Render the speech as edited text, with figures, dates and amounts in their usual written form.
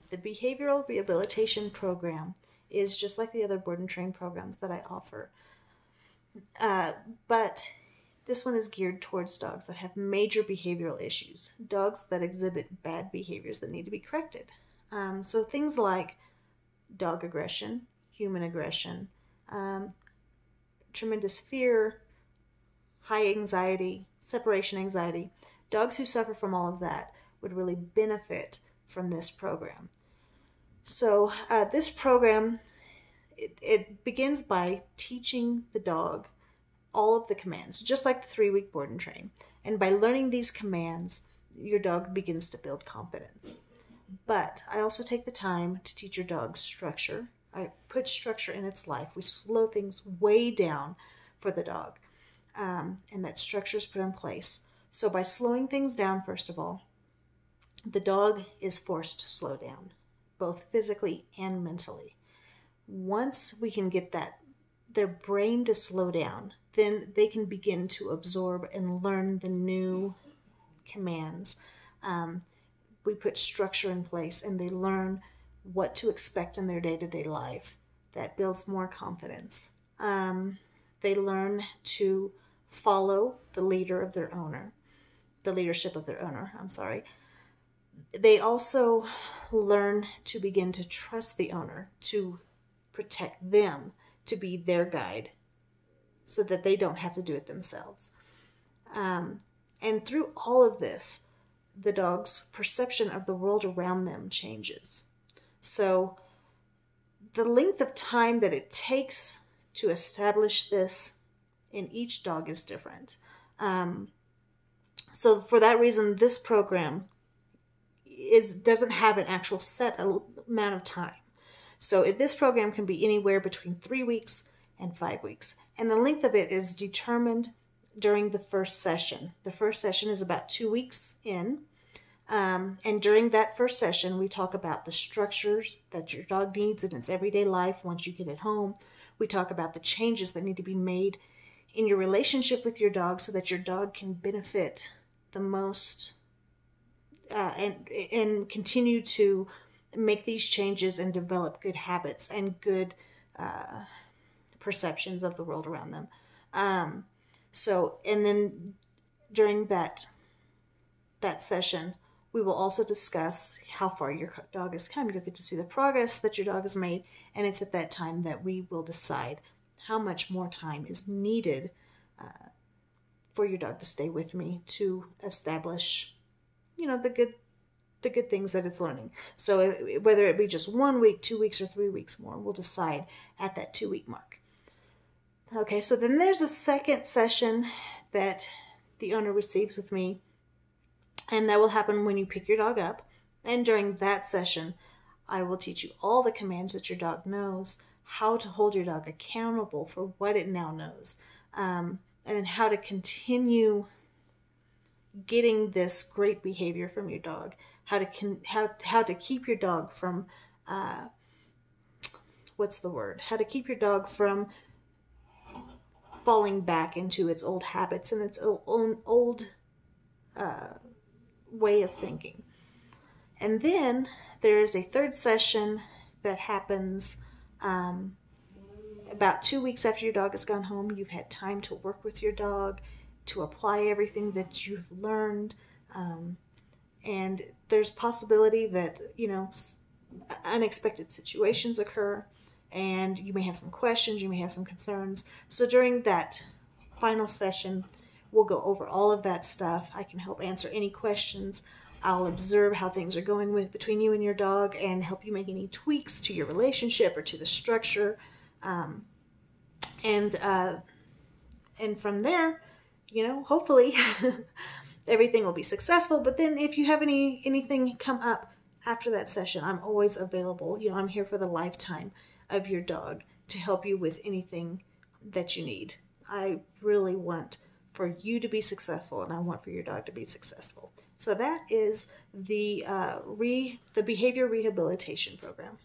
The behavioral rehabilitation program is just like the other board and train programs that I offer. But this one is geared towards dogs that have major behavioral issues, dogs that exhibit bad behaviors that need to be corrected. So things like dog aggression, human aggression, um, tremendous fear, high anxiety, separation anxiety. Dogs who suffer from all of that would really benefit from this program. So this program, it begins by teaching the dog all of the commands, just like the 3-week board and train. And by learning these commands, your dog begins to build confidence. But I also take the time to teach your dog structure. I put structure in its life. We slow things way down for the dog. And that structure is put in place. So by slowing things down, first of all, the dog is forced to slow down, both physically and mentally. Once we can get their brain to slow down, then they can begin to absorb and learn the new commands. We put structure in place and they learn what to expect in their day-to-day life. That builds more confidence. They learn to follow the leadership of their owner, I'm sorry. They also learn to begin to trust the owner, to protect them, to be their guide, so that they don't have to do it themselves. And through all of this, the dog's perception of the world around them changes. So the length of time that it takes to establish this in each dog is different. So for that reason, this program doesn't have an actual set amount of time. So this program can be anywhere between 3 weeks and 5 weeks. And the length of it is determined during the first session. The first session is about 2 weeks in. And during that first session, we talk about the structures that your dog needs in its everyday life once you get it home. We talk about the changes that need to be made in your relationship with your dog so that your dog can benefit the most and continue to make these changes and develop good habits and good perceptions of the world around them. And then during that session, we will also discuss how far your dog has come. You'll get to see the progress that your dog has made, and it's at that time that we will decide how much more time is needed for your dog to stay with me to establish, the good things that it's learning. So whether it be just 1 week, 2 weeks, or 3 weeks more, we'll decide at that 2-week mark. Okay, so then there's a second session that the owner receives with me, and that will happen when you pick your dog up. And during that session, I will teach you all the commands that your dog knows, how to hold your dog accountable for what it now knows, and then how to continue getting this great behavior from your dog, how to keep your dog from how to keep your dog from falling back into its old habits and its own old way of thinking. And then there is a third session that happens about 2 weeks after your dog has gone home. You've had time to work with your dog, to apply everything that you've learned. And there's possibility that, unexpected situations occur, and you may have some questions, you may have some concerns. So during that final session, we'll go over all of that stuff. I can help answer any questions. I'll observe how things are going between you and your dog and help you make any tweaks to your relationship or to the structure. And from there, hopefully everything will be successful. But then if you have anything come up after that session, I'm always available. I'm here for the lifetime of your dog to help you with anything that you need. I really want for you to be successful, and I want for your dog to be successful. So that is the behavior rehabilitation program.